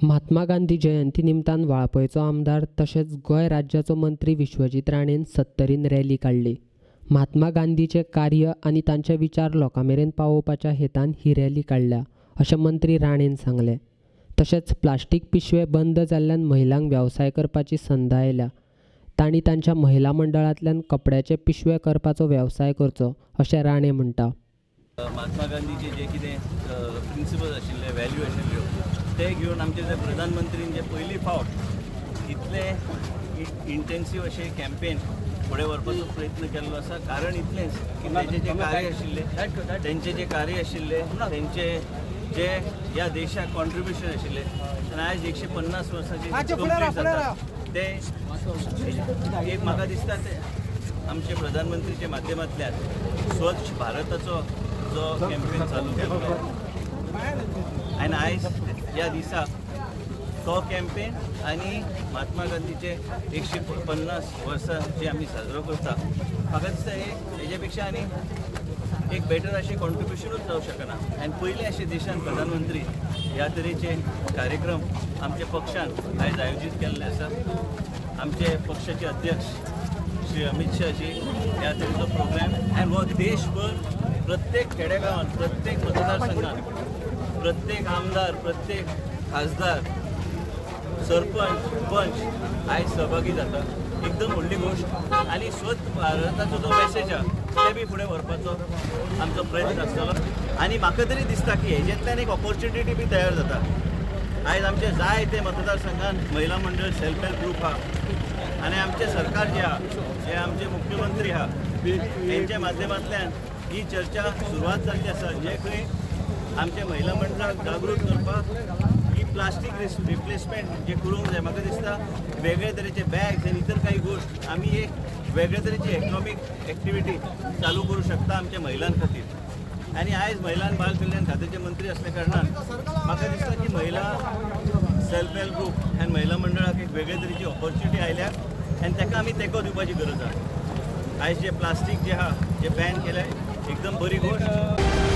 महात्मा गांधी जयंती निमतान वाळपयचो आमदार तशेंच गोंय राज्याचो मंत्री विश्वजीत राणेन सत्तरीन रॅली काडली. महात्मा गांधीचे कार्य आनी तांचे विचार लोकां मेरेन पावोवपाच्या हेतान ही रॅली काडल्या अशें मंत्री राणेन सांगलें. तशेंच प्लास्टीक पिशवे बंद जाल्ल्यान महिलांक वेवसाय करपाची संद आयल्या. तांणी तांच्या महिला मंडळांतल्यान कपड्याचे पिशवे करपाचो वेवसाय करचो अशें राणे म्हणटा. महात्मा गांधीचे जे कितें प्रिंसिपल्स आशिल्ले, व्हॅल्यू आशिल्ल्यो ते घेवन आमचे जे प्रधानमंत्रीन जे पयली फावट इतले इंटेन्सीव अशें कॅम्पेन फुडें व्हरपाचो प्रयत्न केल्लो आसा. कारण इतलेंच की तेंचे जे कार्य आशिल्ले, तेंचे जे ह्या देशाक कॉन्ट्रिब्युशन आशिल्लें आनी आयज 150 वर्सांची कंप्लीट जाता ते एक म्हाका दिसता ते आमचे प्रधानमंत्रीच्या माध्यमांतल्यान स्वच्छ भारताचो जो कॅम्पेन चालू केल्लो आनी आयज ह्या दिसा तो कॅम्पेन आनी महात्मा गांधीचे 150 वर्सां जे आमी साजरो करता, म्हाका दिसता हेजे पेक्षा आनी एक बेटर अशें कॉन्ट्रिब्युशनूच जावं शकना. आनी पयले अशे देशान प्रधानमंत्री ह्या तरेचे कार्यक्रम आमच्या पक्षान आयज आयोजीत केल्ले आसा. आमचे पक्षाचे अध्यक्ष श्री अमित शाहजी ह्या तरेचो प्रोग्राम आनी हो देशभर प्रत्येक खेडेगांवांत, प्रत्येक मतदारसंघात, प्रत्येक आमदार, प्रत्येक खासदार, सरपंच, पंच आयज सहभागी जाता. एकदम व्हडली गोष्ट आनी स्वच्छ भारताचो जो मॅसेज आहा ते बी फुडें व्हरपाचो आमचो प्रयत्न आसतलो. आनी म्हाका तरी दिसता की हेजेंतल्यान एक ऑपॉर्च्युनिटी बी तयार जाता. आयज आमचे जायते मतदारसंघात महिला मंडळ, सेल्फ हेल्प ग्रूप आहा आनी आमचे सरकार जे आहा, जे आमचे मुख्यमंत्री आहा, तेंच्या माध्यमांतल्यान ही चर्चा सुरवात जाल्ली आसा. जे खंय आमचे महिला मंडळाक जागृत करपाक ही प्लास्टीक रिप्लेसमेंट जे करूंक जाय. म्हाका दिसता वेगळे तरेचे बॅग्स आनी इतर काही गोश्ट आमी एक वेगळे तरेची इकॉनॉमीक एक्टिविटी चालू करूं शकता आमच्या महिलां खातीर. आनी आयज महिला आनी बाल कल्याण खात्याचे मंत्री असल्या कारणान म्हाका दिसता की महिला सेल्फ हेल्प ग्रूप आनी महिला मंडळाक एक वेगळे तरेची ऑपॉर्च्युनिटी आयल्या आनी ताका आमी तेंको दिवपाची गरज आहा. आयज जे प्लास्टीक जे आहा जे बॅन केलें एकदम बरी गोश्ट.